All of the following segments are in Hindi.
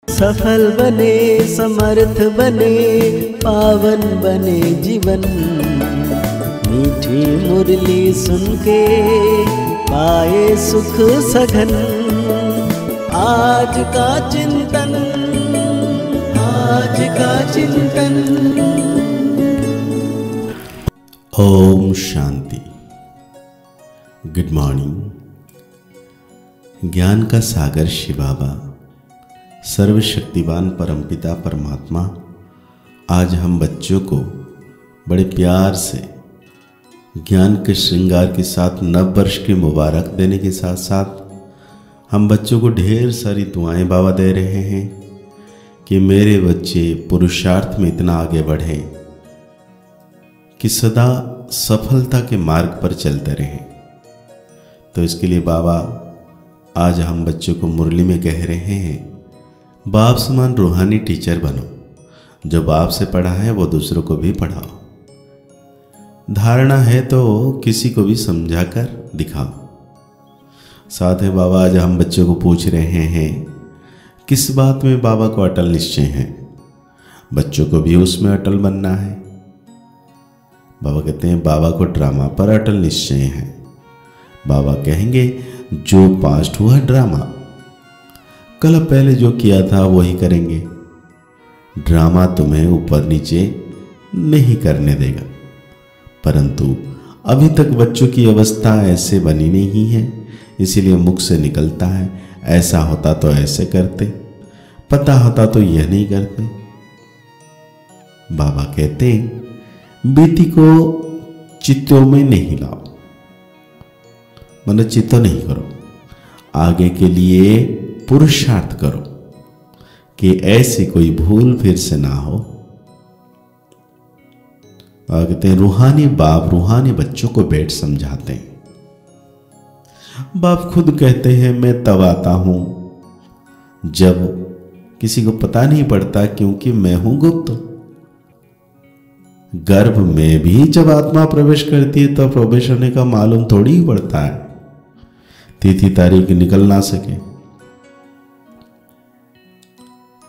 सफल बने, समर्थ बने, पावन बने जीवन। मीठी मुरली सुन के पाए सुख सघन। आज का चिंतन, आज का चिंतन। ओम शांति। Good morning. ज्ञान का सागर शिव बाबा, सर्वशक्तिवान परमपिता परमात्मा, आज हम बच्चों को बड़े प्यार से ज्ञान के श्रृंगार के साथ नव वर्ष की मुबारक देने के साथ साथ हम बच्चों को ढेर सारी दुआएं बाबा दे रहे हैं कि मेरे बच्चे पुरुषार्थ में इतना आगे बढ़ें कि सदा सफलता के मार्ग पर चलते रहें। तो इसके लिए बाबा आज हम बच्चों को मुरली में कह रहे हैं, बाप समान रूहानी टीचर बनो। जो बाप से पढ़ा है वो दूसरों को भी पढ़ाओ। धारणा है तो किसी को भी समझा कर दिखाओ। साथ ही बाबा आज हम बच्चों को पूछ रहे हैं किस बात में बाबा को अटल निश्चय है। बच्चों को भी उसमें अटल बनना है। बाबा कहते हैं बाबा को ड्रामा पर अटल निश्चय है। बाबा कहेंगे जो पास्ट हुआ ड्रामा, कल पहले जो किया था वही करेंगे। ड्रामा तुम्हें ऊपर नीचे नहीं करने देगा, परंतु अभी तक बच्चों की अवस्था ऐसे बनी नहीं है, इसीलिए मुख से निकलता है ऐसा होता तो ऐसे करते, पता होता तो यह नहीं करते। बाबा कहते हैं बीती को चित्तों में नहीं लाओ, मतलब चित्त नहीं करो, आगे के लिए पुरुषार्थ करो कि ऐसी कोई भूल फिर से ना हो। और कहते हैं रूहानी बाप रूहानी बच्चों को बैठ समझाते हैं। बाप खुद कहते हैं मैं तब आता हूं जब किसी को पता नहीं पड़ता, क्योंकि मैं हूं गुप्त। गर्भ में भी जब आत्मा प्रवेश करती है तो प्रवेश होने का मालूम थोड़ी ही पड़ता है, तिथि तारीख निकल ना सके।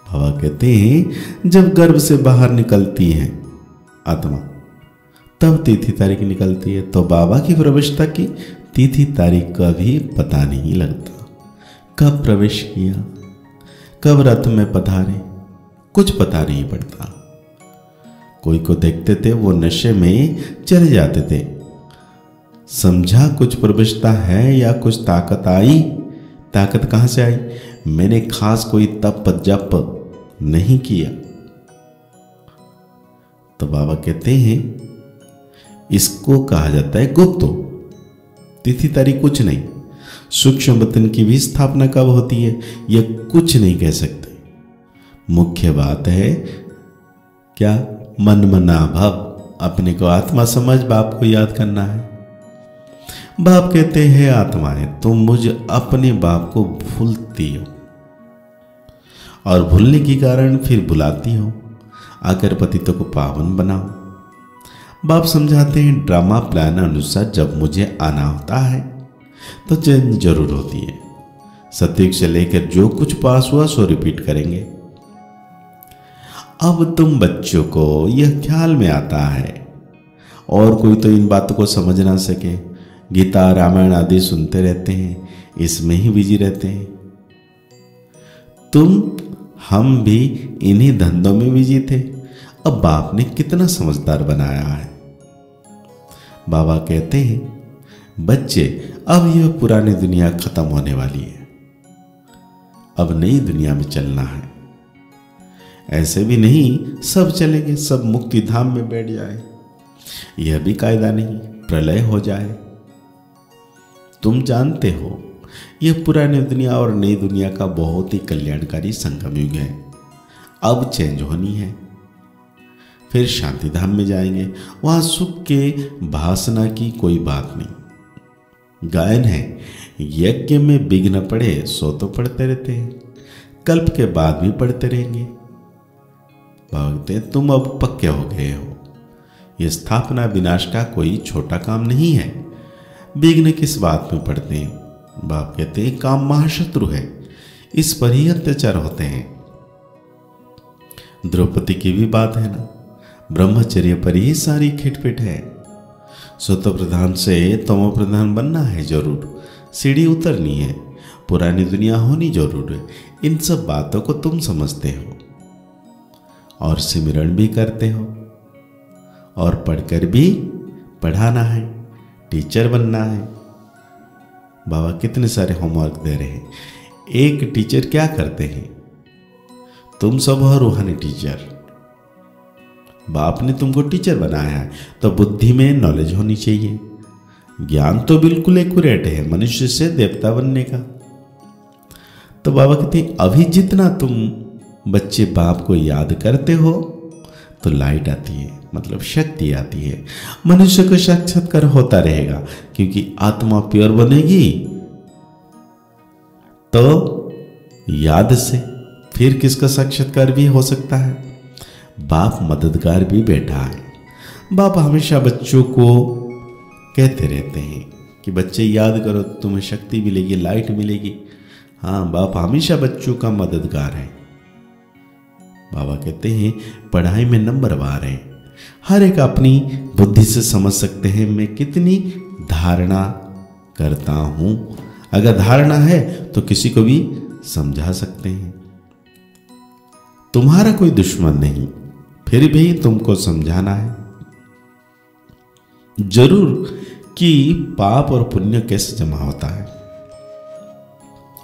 बाबा कहते हैं जब गर्भ से बाहर निकलती है आत्मा तब तिथि तारीख निकलती है, तो बाबा की प्रवेशता की तिथि तारीख का भी पता नहीं लगता। कब प्रवेश किया, कब रथ में पधारे, कुछ पता नहीं पड़ता। कोई को देखते थे वो नशे में चले जाते थे, समझा कुछ प्रवेशता है या कुछ ताकत आई। ताकत कहां से आई? मैंने खास कोई तप जप नहीं किया। तो बाबा कहते हैं इसको कहा जाता है गुप्त। तिथि तारीख कुछ नहीं। सूक्ष्म वतन की भी स्थापना कब होती है यह कुछ नहीं कह सकते। मुख्य बात है क्या? मन मना भाव, अपने को आत्मा समझ बाप को याद करना है। बाप कहते हैं आत्माएं तुम मुझ अपने बाप को भूलती हो और भूलने के कारण फिर बुलाती हो, आकर पतितों को पावन बनाओ। बाप समझाते हैं ड्रामा प्लान अनुसार जब मुझे आना होता है तो चेंज जरूर होती है। सत्युग से लेकर जो कुछ पास हुआ सो रिपीट करेंगे। अब तुम बच्चों को यह ख्याल में आता है और कोई तो इन बातों को समझ ना सके, गीता रामायण आदि सुनते रहते हैं, इसमें ही बिजी रहते हैं। तुम हम भी इन्हीं धंधों में बिजी थे। अब बाप ने कितना समझदार बनाया है। बाबा कहते हैं बच्चे अब यह पुरानी दुनिया खत्म होने वाली है, अब नई दुनिया में चलना है। ऐसे भी नहीं सब चलेंगे, सब मुक्ति धाम में बैठ जाए, यह भी कायदा नहीं, प्रलय हो जाए। तुम जानते हो यह पुरानी दुनिया और नई दुनिया का बहुत ही कल्याणकारी संगम युग है। अब चेंज होनी है, फिर शांति धाम में जाएंगे, वहां सुख के भासना की कोई बात नहीं। गायन है यज्ञ में विघ्न पड़े सो तो पढ़ते रहते हैं, कल्प के बाद भी पढ़ते रहेंगे। भगते तुम अब पक्के हो गए हो, यह स्थापना विनाश का कोई छोटा काम नहीं है। विघ्न किस बात में पड़ते हैं? बाप कहते हैं काम महाशत्रु है, इस पर ही अत्याचार होते हैं। द्रौपदी की भी बात है ना, ब्रह्मचर्य पर ही सारी खिटपिट है। सतो प्रधान से तमो प्रधान बनना है जरूर, सीढ़ी उतरनी है, पुरानी दुनिया होनी जरूर है। इन सब बातों को तुम समझते हो और सिमरण भी करते हो, और पढ़कर भी पढ़ाना है, टीचर बनना है। बाबा कितने सारे होमवर्क दे रहे हैं। एक टीचर क्या करते हैं? तुम सब हो रूहानी टीचर। बाप ने तुमको टीचर बनाया है तो बुद्धि में नॉलेज होनी चाहिए। ज्ञान तो बिल्कुल एक्यूरेट है मनुष्य से देवता बनने का। तो बाबा कहते हैं अभी जितना तुम बच्चे बाप को याद करते हो तो लाइट आती है, मतलब शक्ति आती है। मनुष्य को साक्षात्कार होता रहेगा, क्योंकि आत्मा प्योर बनेगी तो याद से फिर किसका साक्षात्कार भी हो सकता है। बाप मददगार भी बैठा है। बाप हमेशा बच्चों को कहते रहते हैं कि बच्चे याद करो, तुम्हें शक्ति मिलेगी, लाइट मिलेगी। हाँ, बाप हमेशा बच्चों का मददगार है। बाबा कहते हैं पढ़ाई में नंबरवार है। हर एक अपनी बुद्धि से समझ सकते हैं मैं कितनी धारणा करता हूं। अगर धारणा है तो किसी को भी समझा सकते हैं। तुम्हारा कोई दुश्मन नहीं, फिर भी तुमको समझाना है जरूर कि पाप और पुण्य कैसे जमा होता है।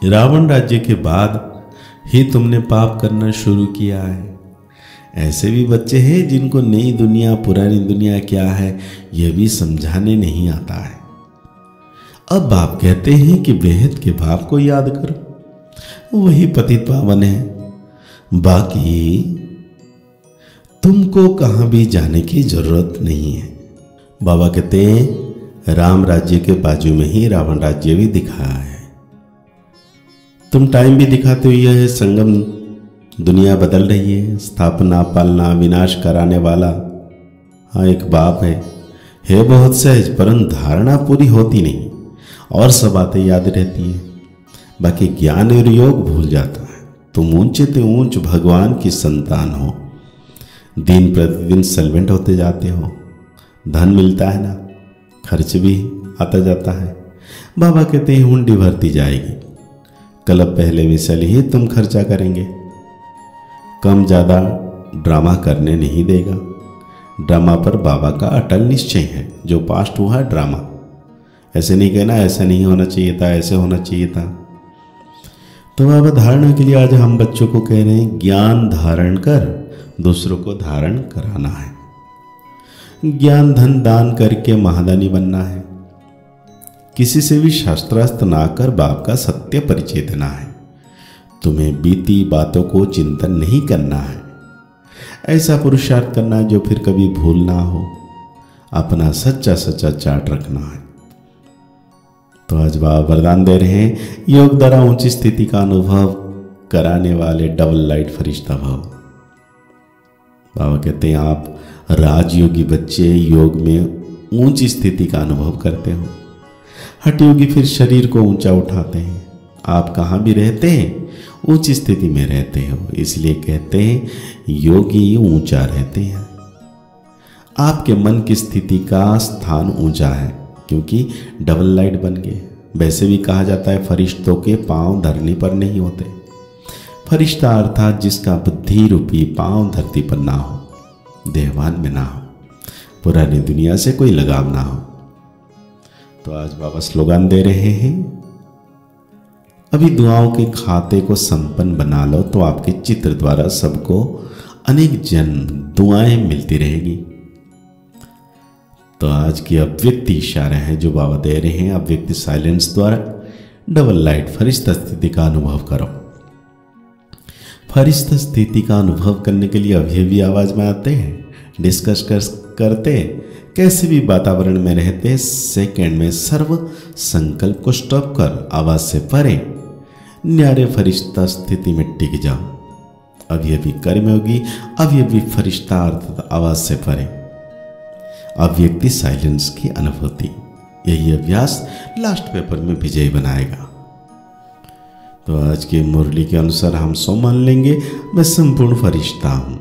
रावण राज्य के बाद ही तुमने पाप करना शुरू किया है। ऐसे भी बच्चे हैं जिनको नई दुनिया पुरानी दुनिया क्या है यह भी समझाने नहीं आता है। अब बाप कहते हैं कि बेहद के बाप को याद करो, वही पतित पावन है। बाकी तुमको कहां भी जाने की जरूरत नहीं है। बाबा कहते हैं राम राज्य के बाजू में ही रावण राज्य भी दिखा है। तुम टाइम भी दिखाते हो, यह संगम दुनिया बदल रही है, स्थापना पालना विनाश कराने वाला। हाँ, एक बाप है बहुत सहज, परंतु धारणा पूरी होती नहीं और सब बातें याद रहती है। बाकी ज्ञान और योग भूल जाता है। तुम ऊंचे से ऊंच भगवान की संतान हो, दिन प्रतिदिन सल्वेंट होते जाते हो, धन मिलता है ना, खर्च भी आता जाता है। बाबा कहते हैं हुंडी भरती जाएगी, क्लब पहले मिसल ही तुम खर्चा करेंगे। कम ज़्यादा ड्रामा करने नहीं देगा। ड्रामा पर बाबा का अटल निश्चय है। जो पास्ट हुआ ड्रामा, ऐसे नहीं कहना ऐसा नहीं होना चाहिए था, ऐसे होना चाहिए था। तो बाबा धारणा के लिए आज हम बच्चों को कह रहे हैं ज्ञान धारण कर दूसरों को धारण कराना है। ज्ञान धन दान करके महादानी बनना है। किसी से भी शास्त्रार्थ ना कर बाप का सत्य परिचय देना है। तुम्हें बीती बातों को चिंतन नहीं करना है। ऐसा पुरुषार्थ करना है जो फिर कभी भूल ना हो। अपना सच्चा सच्चा चार्ट रखना है। तो आज बाबा वरदान दे रहे हैं योग द्वारा ऊंची स्थिति का अनुभव कराने वाले डबल लाइट फरिश्ता भव। बाबा कहते हैं आप राजयोगी बच्चे योग में ऊंची स्थिति का अनुभव करते हो। हठ योगी फिर शरीर को ऊंचा उठाते हैं। आप कहाँ भी रहते हैं ऊंची स्थिति में रहते हो, इसलिए कहते हैं योगी ऊंचा रहते हैं। आपके मन की स्थिति का स्थान ऊंचा है क्योंकि डबल लाइट बन गए। वैसे भी कहा जाता है फरिश्तों के पांव धरनी पर नहीं होते। फरिश्ता अर्थात जिसका बुद्धि रूपी पांव धरती पर ना हो, देहवान में ना हो, पुरानी दुनिया से कोई लगाव ना हो। तो आज बाबा स्लोगन दे रहे हैं अभी दुआओं के खाते को संपन्न बना लो तो आपके चित्र द्वारा सबको अनेक जन्म दुआएं मिलती रहेगी। तो आज की अव्यक्ति इशारा है जो बाबा दे रहे हैं। अव्यक्ति साइलेंस द्वारा डबल लाइट फरिश्ता स्थिति का अनुभव करो। फरिश्ता स्थिति का अनुभव करने के लिए अभी भी आवाज में आते हैं, डिस्कस करते हैं, कैसे भी वातावरण में रहते, सेकंड में सर्व संकल्प को स्टॉप कर आवाज से परे न्यारे फरिश्ता स्थिति में टिक जाओ। अभी अभी कर्म होगी, अभी अभी फरिश्ता अर्थात आवाज से परे अव्यक्ति साइलेंस की अनुभूति। यही अभ्यास लास्ट पेपर में विजय बनाएगा। तो आज की मुरली के अनुसार हम सो मान लेंगे मैं संपूर्ण फरिश्ता हूं।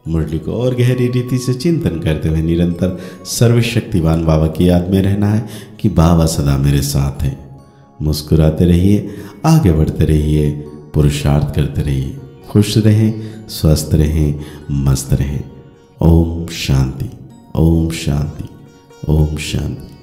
मुरली को और गहरी रीति से चिंतन करते हुए निरंतर सर्वशक्तिवान बाबा की याद में रहना है कि बाबा सदा मेरे साथ हैं। मुस्कुराते रहिए, आगे बढ़ते रहिए, पुरुषार्थ करते रहिए, खुश रहें, स्वस्थ रहें, मस्त रहें। ओम शांति, ओम शांति, ओम शांति।